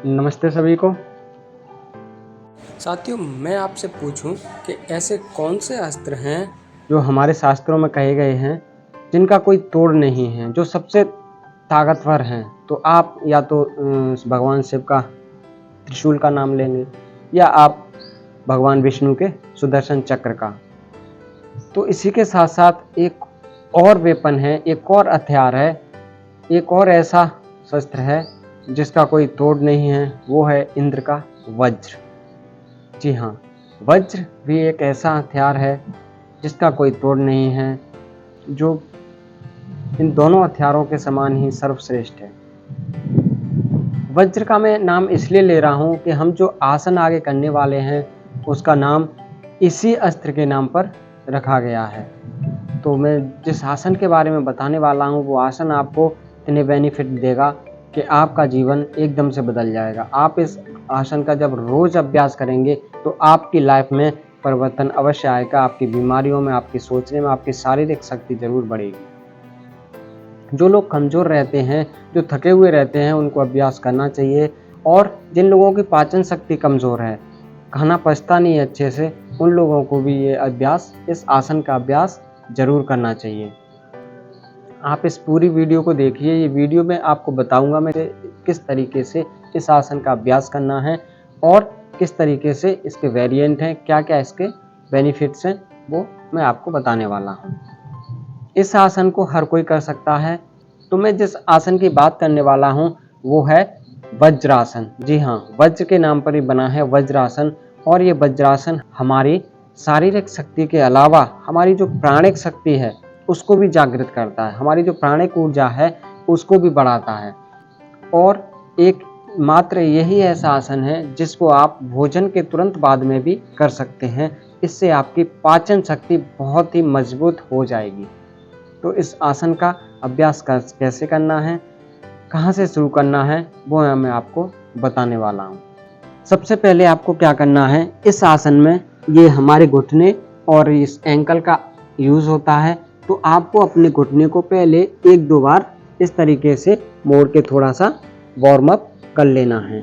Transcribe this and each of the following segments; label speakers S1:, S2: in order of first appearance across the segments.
S1: नमस्ते सभी को।
S2: साथियों, मैं आपसे पूछूं कि ऐसे कौन से अस्त्र हैं
S1: जो हमारे शास्त्रों में कहे गए हैं, जिनका कोई तोड़ नहीं है, जो सबसे ताकतवर हैं, तो आप या तो भगवान शिव का त्रिशूल का नाम लेंगे या आप भगवान विष्णु के सुदर्शन चक्र का। तो इसी के साथ साथ एक और वेपन है, एक और हथियार है, एक और ऐसा शस्त्र है जिसका कोई तोड़ नहीं है, वो है इंद्र का वज्र। जी हाँ, वज्र भी एक ऐसा हथियार है जिसका कोई तोड़ नहीं है, जो इन दोनों हथियारों के समान ही सर्वश्रेष्ठ है। वज्र का मैं नाम इसलिए ले रहा हूँ कि हम जो आसन आगे करने वाले हैं उसका नाम इसी अस्त्र के नाम पर रखा गया है। तो मैं जिस आसन के बारे में बताने वाला हूँ वो आसन आपको इतने बेनिफिट देगा कि आपका जीवन एकदम से बदल जाएगा। आप इस आसन का जब रोज़ अभ्यास करेंगे तो आपकी लाइफ में परिवर्तन अवश्य आएगा। आपकी बीमारियों में, आपकी सोचने में, आपकी शारीरिक शक्ति जरूर बढ़ेगी। जो लोग कमज़ोर रहते हैं, जो थके हुए रहते हैं, उनको अभ्यास करना चाहिए। और जिन लोगों की पाचन शक्ति कमज़ोर है, खाना पचता नहीं है अच्छे से, उन लोगों को भी ये अभ्यास, इस आसन का अभ्यास ज़रूर करना चाहिए। आप इस पूरी वीडियो को देखिए। ये वीडियो में आपको बताऊंगा मैं किस तरीके से इस आसन का अभ्यास करना है और किस तरीके से इसके वेरिएंट हैं, क्या क्या इसके बेनिफिट्स हैं, वो मैं आपको बताने वाला हूँ। इस आसन को हर कोई कर सकता है। तो मैं जिस आसन की बात करने वाला हूँ वो है वज्रासन। जी हाँ, वज्र के नाम पर ही बना है वज्रासन। और ये वज्रासन हमारी शारीरिक शक्ति के अलावा हमारी जो प्राणिक शक्ति है उसको भी जागृत करता है, हमारी जो प्राणिक ऊर्जा है उसको भी बढ़ाता है। और एक मात्र यही ऐसा आसन है जिसको आप भोजन के तुरंत बाद में भी कर सकते हैं। इससे आपकी पाचन शक्ति बहुत ही मजबूत हो जाएगी। तो इस आसन का अभ्यास कैसे करना है, कहाँ से शुरू करना है, वो मैं आपको बताने वाला हूँ। सबसे पहले आपको क्या करना है, इस आसन में ये हमारे घुटने और इस एंकल का यूज़ होता है। तो आपको अपने घुटने को पहले एक दो बार इस तरीके से मोड़ के थोड़ा सा वार्म अप कर लेना है।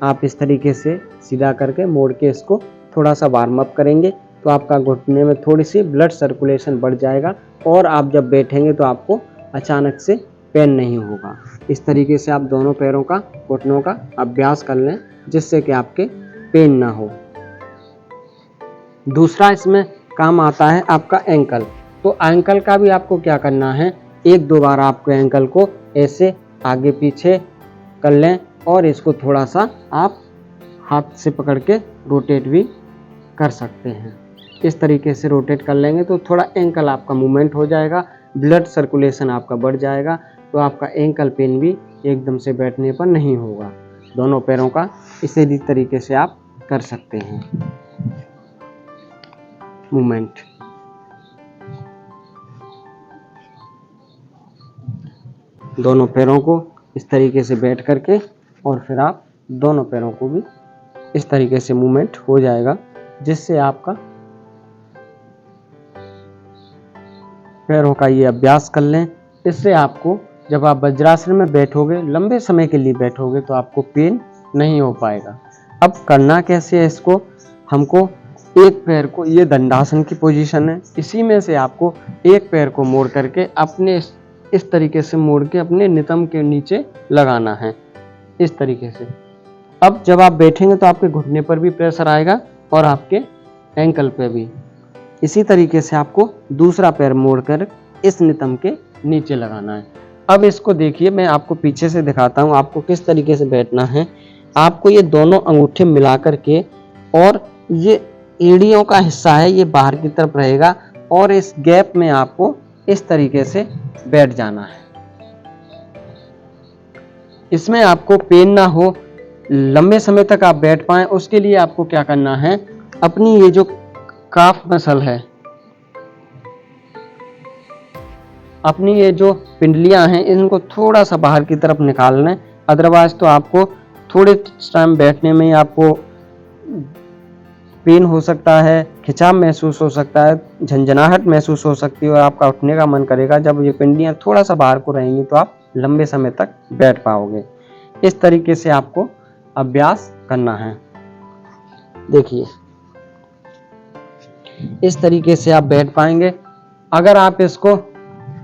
S1: आप इस तरीके से सीधा करके मोड़ के इसको थोड़ा सा वार्म अप करेंगे तो आपका घुटने में थोड़ी सी ब्लड सर्कुलेशन बढ़ जाएगा और आप जब बैठेंगे तो आपको अचानक से पेन नहीं होगा। इस तरीके से आप दोनों पैरों का, घुटनों का अभ्यास कर लें जिससे कि आपके पेन ना हो। दूसरा इसमें काम आता है आपका एंकल। तो एंकल का भी आपको क्या करना है, एक दो बार आपको एंकल को ऐसे आगे पीछे कर लें और इसको थोड़ा सा आप हाथ से पकड़ के रोटेट भी कर सकते हैं। इस तरीके से रोटेट कर लेंगे तो थोड़ा एंकल आपका मूवमेंट हो जाएगा, ब्लड सर्कुलेशन आपका बढ़ जाएगा, तो आपका एंकल पेन भी एकदम से बैठने पर नहीं होगा। दोनों पैरों का इसी तरीके से आप कर सकते हैं मूवमेंट। दोनों पैरों को इस तरीके से बैठ करके और फिर आप दोनों पैरों को भी इस तरीके से मूवमेंट हो जाएगा जिससे आपका पैरों का ये अभ्यास कर लें। इससे आपको जब आप वज्रासन में बैठोगे, लंबे समय के लिए बैठोगे, तो आपको पेन नहीं हो पाएगा। अब करना कैसे है इसको, हमको एक पैर को, ये दंडासन की पोजीशन है, इसी में से आपको एक पैर को मोड़ करके अपने इस तरीके से मोड़ के अपने नितंब के नीचे लगाना है, इस तरीके से। अब जब आप बैठेंगे तो आपके घुटने पर भी प्रेशर आएगा और आपके एंकल पे भी। इसी तरीके से आपको दूसरा पैर मोड़कर इस नितंब के नीचे लगाना है। अब इसको देखिए, मैं आपको पीछे से दिखाता हूँ आपको किस तरीके से बैठना है। आपको ये दोनों अंगूठे मिला करके, और ये एड़ियों का हिस्सा है ये बाहर की तरफ रहेगा, और इस गैप में आपको इस तरीके से बैठ जाना है। इसमें आपको पेन ना हो, लंबे समय तक आप बैठ पाएं, उसके लिए आपको क्या करना है, अपनी ये जो काफ मसल है, अपनी ये जो पिंडलियां हैं, इनको थोड़ा सा बाहर की तरफ निकाल लें। अदरवाइज तो आपको थोड़े टाइम बैठने में ही आपको पेन हो सकता है, खिंचाव महसूस हो सकता है, झंझनाहट महसूस हो सकती है और आपका उठने का मन करेगा। जब ये पिंडलियां थोड़ा सा बाहर को रहेंगी तो आप लंबे समय तक बैठ पाओगे। इस तरीके से आपको अभ्यास करना है। देखिए इस तरीके से आप बैठ पाएंगे। अगर आप इसको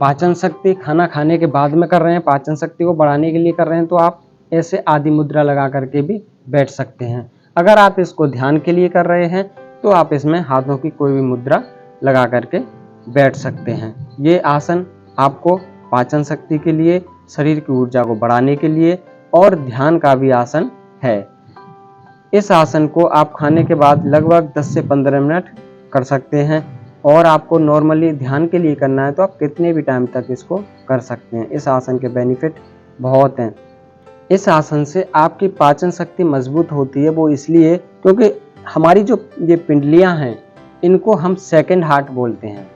S1: पाचन शक्ति खाना खाने के बाद में कर रहे हैं, पाचन शक्ति को बढ़ाने के लिए कर रहे हैं, तो आप ऐसे आदि मुद्रा लगा करके भी बैठ सकते हैं। अगर आप इसको ध्यान के लिए कर रहे हैं तो आप इसमें हाथों की कोई भी मुद्रा लगा करके बैठ सकते हैं। ये आसन आपको पाचन शक्ति के लिए, शरीर की ऊर्जा को बढ़ाने के लिए और ध्यान का भी आसन है। इस आसन को आप खाने के बाद लगभग 10 से 15 मिनट कर सकते हैं और आपको नॉर्मली ध्यान के लिए करना है तो आप कितने भी टाइम तक इसको कर सकते हैं। इस आसन के बेनिफिट बहुत हैं। इस आसन से आपकी पाचन शक्ति मजबूत होती है, वो इसलिए क्योंकि हमारी जो ये पिंडलियां हैं इनको हम सेकंड हार्ट बोलते हैं।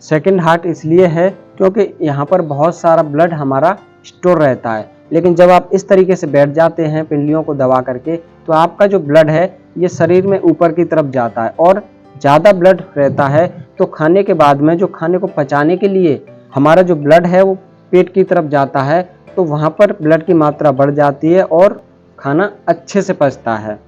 S1: सेकंड हार्ट इसलिए है क्योंकि यहाँ पर बहुत सारा ब्लड हमारा स्टोर रहता है। लेकिन जब आप इस तरीके से बैठ जाते हैं पिंडलियों को दबा करके, तो आपका जो ब्लड है ये शरीर में ऊपर की तरफ जाता है और ज़्यादा ब्लड रहता है तो खाने के बाद में जो खाने को पचाने के लिए हमारा जो ब्लड है वो पेट की तरफ जाता है, तो वहाँ पर ब्लड की मात्रा बढ़ जाती है और खाना अच्छे से पचता है।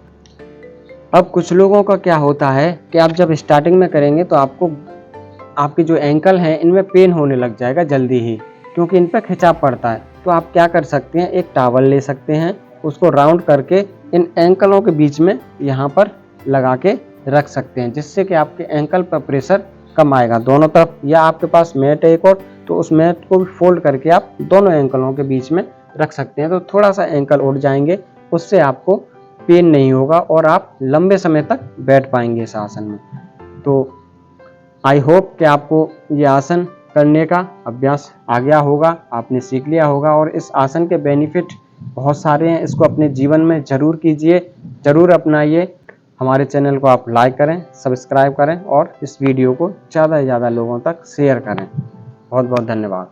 S1: अब कुछ लोगों का क्या होता है कि आप जब स्टार्टिंग में करेंगे तो आपके जो एंकल हैं इनमें पेन होने लग जाएगा जल्दी ही, क्योंकि इन पर खिंचाव पड़ता है। तो आप क्या कर सकते हैं, एक टॉवल ले सकते हैं, उसको राउंड करके इन एंकलों के बीच में यहाँ पर लगा के रख सकते हैं, जिससे कि आपके एंकल पर प्रेशर कम आएगा दोनों तरफ। या आपके पास मैट है एक और, तो उस मैट को भी फोल्ड करके आप दोनों एंकलों के बीच में रख सकते हैं, तो थोड़ा सा एंकल उठ जाएंगे, उससे आपको पेन नहीं होगा और आप लंबे समय तक बैठ पाएंगे इस आसन में। तो आई होप कि आपको ये आसन करने का अभ्यास आ गया होगा, आपने सीख लिया होगा और इस आसन के बेनिफिट बहुत सारे हैं। इसको अपने जीवन में जरूर कीजिए, जरूर अपनाइए। हमारे चैनल को आप लाइक करें, सब्सक्राइब करें और इस वीडियो को ज़्यादा से ज़्यादा लोगों तक शेयर करें। बहुत बहुत धन्यवाद।